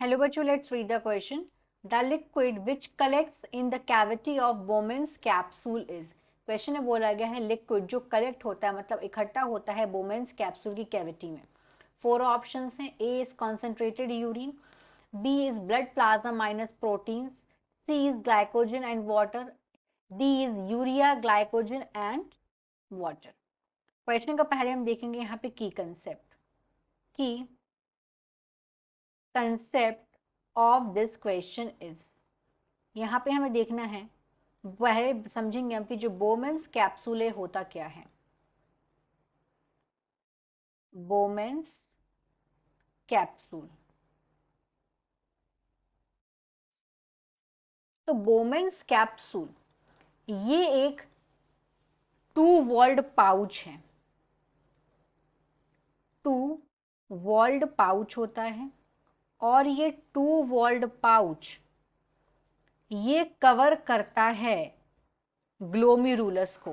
Hello, bachcho, let's read the question. The liquid which collects in the cavity of Bowman's capsule is. Question में बोला गया है liquid जो collect होता है मतलब इकट्ठा होता है बोमेंस कैप्सूल की कैविटी में. फोर ऑप्शंस हैं. A is concentrated urine, B is blood plasma minus proteins, C is glycogen and water, D is urea glycogen and water. Question का पहले हम देखेंगे यहाँ पे की concept of this question is. यहाँ पे हमें देखना है, पहले समझेंगे हम कि जो बोमेंस कैप्सूल होता क्या है. बोमेंस कैप्सूल, तो बोमेंस कैप्सूल ये एक टू वॉल्ड पाउच है. टू वॉल्ड पाउच होता है और ये टू वॉल्ड पाउच ये कवर करता है ग्लोमेरुलस को.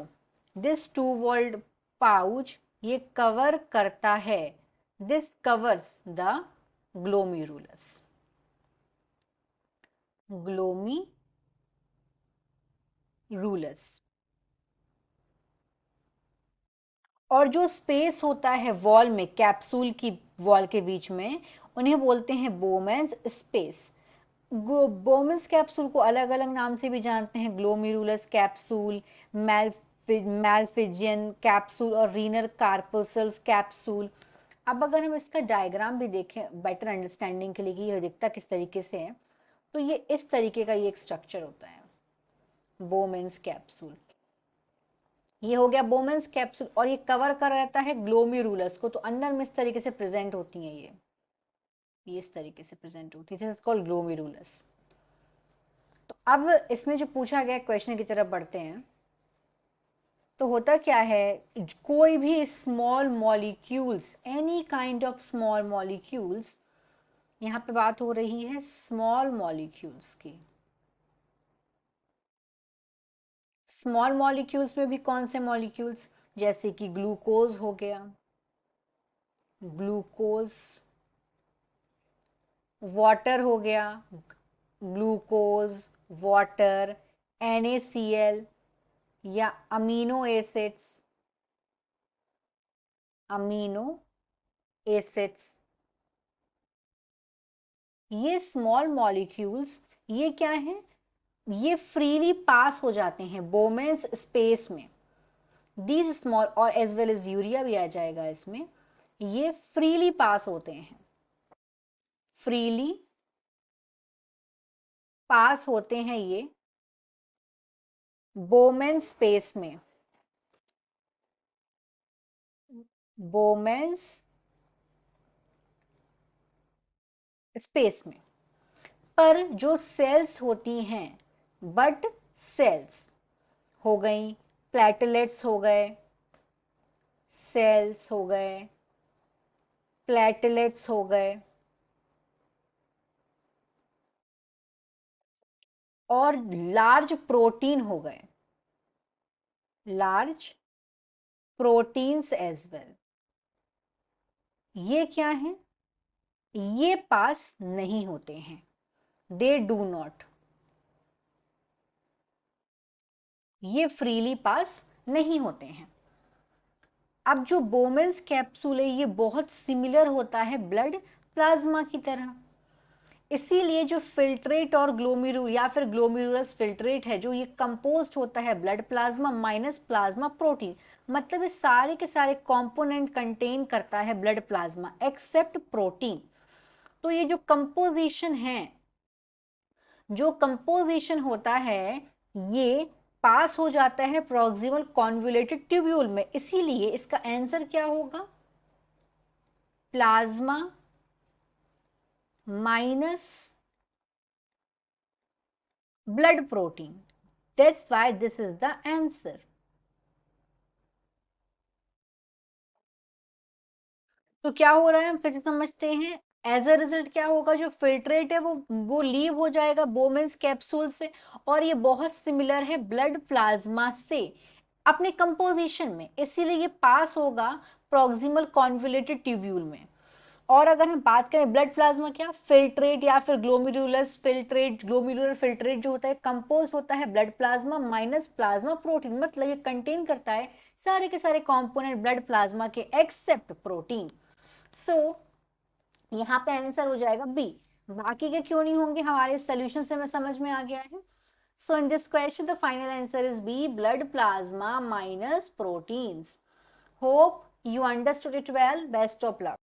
दिस टू वॉल्ड पाउच ये कवर करता है, this covers the glomerulus. Glomerulus. और जो स्पेस होता है वॉल में, कैप्सूल की वॉल के बीच में, उन्हें बोलते हैं बोमेंस स्पेस. बोमेंस कैप्सूल को अलग अलग नाम से भी जानते हैं. ग्लोमेरुलस कैप्सूल, मैलफिजियन कैप्सूल और रीनर कार्पोसल्स कैप्सूल. अब अगर हम इसका डायग्राम भी देखें बेटर अंडरस्टैंडिंग के लिए कि यह दिखता किस तरीके से है, तो ये इस तरीके का ये एक स्ट्रक्चर होता है बोमेंस कैप्सूल. ये हो गया बोमेंस कैप्सूल और ये कवर कर रहता है ग्लोमेरुलस को. तो अंदर में इस तरीके से प्रेजेंट होती हैं ये इस तरीके से प्रेजेंट होती है, कॉल्ड ग्लोमेरुलस. तो अब इसमें जो पूछा गया क्वेश्चन की तरफ बढ़ते हैं. तो होता क्या है, कोई भी small molecules, any kind of small molecules, यहां पे बात हो रही है स्मॉल मॉलिक्यूल्स की. स्मॉल मॉलिक्यूल्स में भी कौन से मॉलिक्यूल्स, जैसे कि ग्लूकोज हो गया, ग्लूकोज, वाटर हो गया, ग्लूकोज, वाटर, NaCl या अमीनो एसिड्स, अमीनो एसिड्स. ये स्मॉल मॉलिक्यूल्स ये क्या है, ये फ्रीली पास हो जाते हैं बोमेंस स्पेस में. दीज स्मॉल, और एज वेल एज यूरिया भी आ जाएगा इसमें, ये फ्रीली पास होते हैं, फ्रीली पास होते हैं ये बोमेंस स्पेस में, बोमेंस स्पेस में. पर जो सेल्स होती हैं, बट सेल्स हो गई, प्लेटलेट्स हो गए, सेल्स हो गए, प्लेटलेट्स हो गए, और लार्ज प्रोटीन हो गए, लार्ज प्रोटीन्स एज वेल, ये क्या है, ये पास नहीं होते हैं. दे डू नॉट, ये फ्रीली पास नहीं होते हैं. अब जो बोमेंस कैप्सूल है ये बहुत सिमिलर होता है ब्लड प्लाज्मा की तरह. इसीलिए जो फिल्ट्रेट और ग्लोमेरुल या फिर ग्लोमेरुलस फिल्ट्रेट है, जो ये कंपोज्ड होता है blood plasma minus plasma protein, मतलब ये सारे के सारे कंपोनेंट कंटेन करता है ब्लड प्लाज्मा एक्सेप्ट प्रोटीन. तो ये जो कंपोजिशन है, जो कंपोजिशन होता है, ये पास हो जाता है प्रॉक्सिमल कॉन्वोल्यूटेड ट्यूब्यूल में. इसीलिए इसका आंसर क्या होगा, plasma minus blood protein. That's why this is the answer. तो क्या हो रहा है हम फिर से समझते हैं. एज अ रिजल्ट क्या होगा, जो फिल्ट्रेट है वो लीव हो जाएगा बोमेंस कैप्सूल से, और ये बहुत सिमिलर है ब्लड प्लाज्मा से अपने कंपोजिशन में, इसीलिए ये पास होगा प्रॉक्सिमल कॉन्वोल्यूटेड ट्यूब्यूल में. और अगर हम बात करें ब्लड प्लाज्मा, क्या फिल्ट्रेट या फिर ग्लोमेरुलस फिल्ट्रेट, ग्लोमेरुलर फिल्ट्रेट जो होता है कंपोज होता है blood plasma minus plasma protein, मतलब ये कंटेन करता है सारे के सारे कंपोनेंट ब्लड प्लाज्मा के एक्सेप्ट प्रोटीन। सो यहाँ पे आंसर हो जाएगा बी। बाकी के क्यों नहीं होंगे, हमारे सोल्यूशन से हमें समझ में आ गया है। So in this question the final answer is B, blood plasma minus proteins. Hope you understood it well. Best of luck.